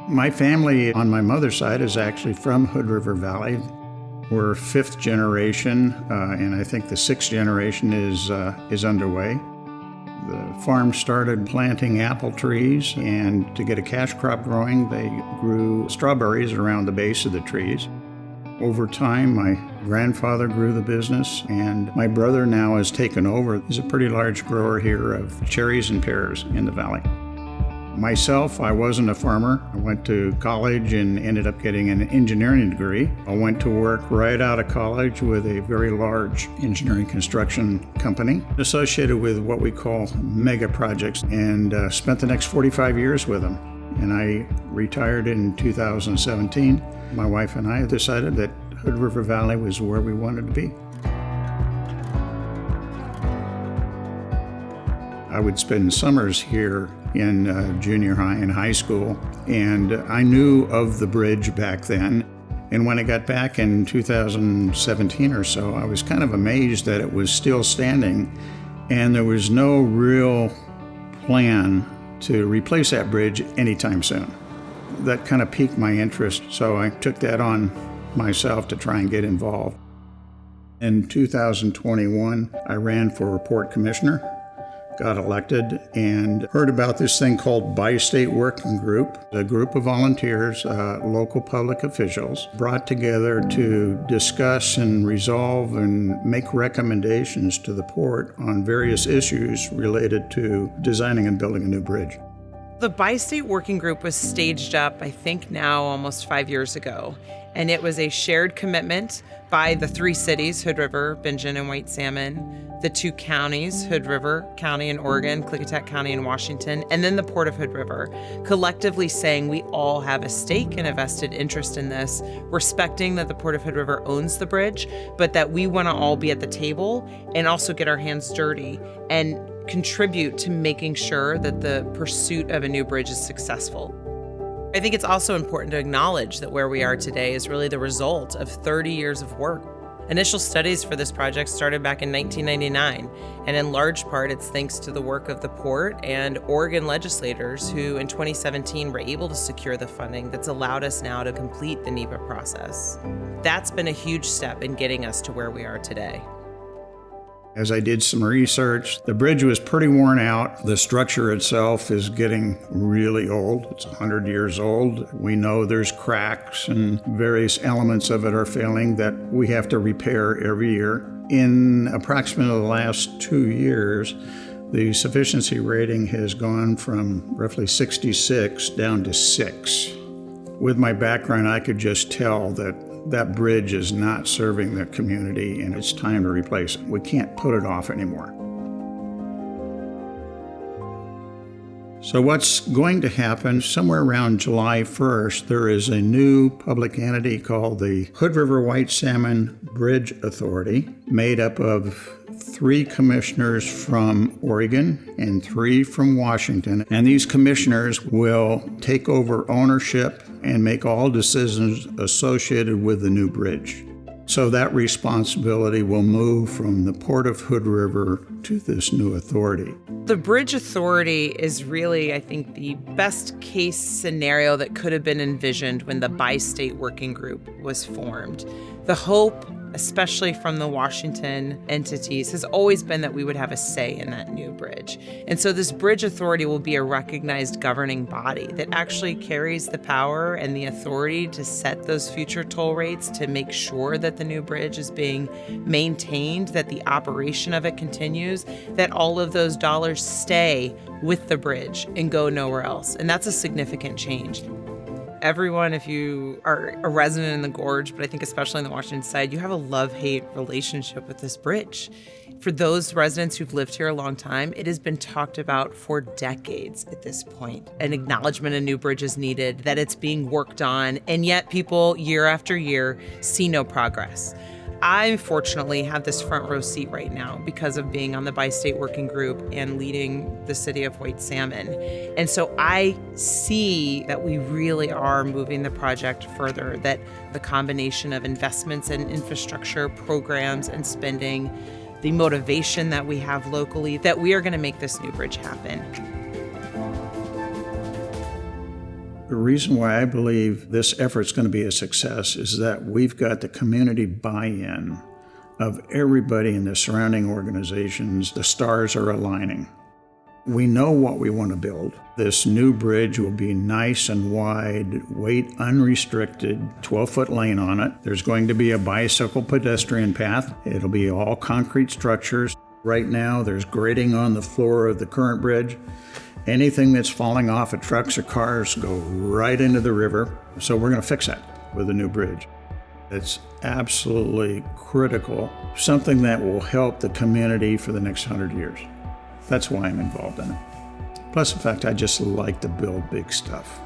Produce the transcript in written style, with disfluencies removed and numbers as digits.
My family on my mother's side is actually from Hood River Valley. We're fifth generation, and I think the sixth generation is underway. The farm started planting apple trees, and to get a cash crop growing, they grew strawberries around the base of the trees. Over time, my grandfather grew the business, and my brother now has taken over. He's a pretty large grower here of cherries and pears in the valley. Myself, I wasn't a farmer. I went to college and ended up getting an engineering degree. I went to work right out of college with a very large engineering construction company associated with what we call mega projects, and spent the next 45 years with them. And I retired in 2017. My wife and I decided that Hood River Valley was where we wanted to be. I would spend summers here in junior high and high school, and I knew of the bridge back then. And when I got back in 2017 or so, I was kind of amazed that it was still standing, and there was no real plan to replace that bridge anytime soon. That kind of piqued my interest, so I took that on myself to try and get involved. In 2021, I ran for port commissioner, got elected, and heard about this thing called Bi-State Working Group, a group of volunteers, local public officials, brought together to discuss and resolve and make recommendations to the port on various issues related to designing and building a new bridge. The Bi-State Working Group was staged up, I think now almost 5 years ago, and it was a shared commitment by the three cities, Hood River, Bingen, and White Salmon, the two counties, Hood River County in Oregon, Klickitat County in Washington, and then the Port of Hood River, collectively saying we all have a stake and a vested interest in this, respecting that the Port of Hood River owns the bridge, but that we want to all be at the table and also get our hands dirty and contribute to making sure that the pursuit of a new bridge is successful. I think it's also important to acknowledge that where we are today is really the result of 30 years of work. Initial studies for this project started back in 1999, and in large part it's thanks to the work of the port and Oregon legislators who in 2017 were able to secure the funding that's allowed us now to complete the NEPA process. That's been a huge step in getting us to where we are today. As I did some research, the bridge was pretty worn out. The structure itself is getting really old. It's 100 years old. We know there's cracks and various elements of it are failing that we have to repair every year. In approximately the last 2 years, the sufficiency rating has gone from roughly 66 down to 6. With my background, I could just tell that bridge is not serving the community and it's time to replace it. We can't put it off anymore. So what's going to happen, somewhere around July 1st, there is a new public entity called the Hood River White Salmon Bridge Authority, made up of 3 commissioners from Oregon and 3 from Washington. And these commissioners will take over ownership and make all decisions associated with the new bridge. So that responsibility will move from the Port of Hood River to this new authority. The Bridge Authority is really, I think, the best case scenario that could have been envisioned when the Bi-State Working Group was formed. The hope, especially from the Washington entities, has always been that we would have a say in that new bridge. And so this Bridge Authority will be a recognized governing body that actually carries the power and the authority to set those future toll rates, to make sure that the new bridge is being maintained, that the operation of it continues, that all of those dollars stay with the bridge and go nowhere else. And that's a significant change. Everyone, if you are a resident in the Gorge, but I think especially on the Washington side, you have a love-hate relationship with this bridge. For those residents who've lived here a long time, it has been talked about for decades at this point. An acknowledgement a new bridge is needed, that it's being worked on, and yet people, year after year, see no progress. I fortunately have this front row seat right now because of being on the Bi-State Working Group and leading the city of White Salmon. And so I see that we really are moving the project further, that the combination of investments in infrastructure, programs, and spending, the motivation that we have locally, that we are going to make this new bridge happen. The reason why I believe this effort's going to be a success is that we've got the community buy-in of everybody in the surrounding organizations. The stars are aligning. We know what we want to build. This new bridge will be nice and wide, weight unrestricted, 12-foot lane on it. There's going to be a bicycle pedestrian path. It'll be all concrete structures. Right now, there's grading on the floor of the current bridge. Anything that's falling off of trucks or cars go right into the river. So we're going to fix that with the new bridge. It's absolutely critical, something that will help the community for the next 100 years. That's why I'm involved in it. Plus the fact I just like to build big stuff.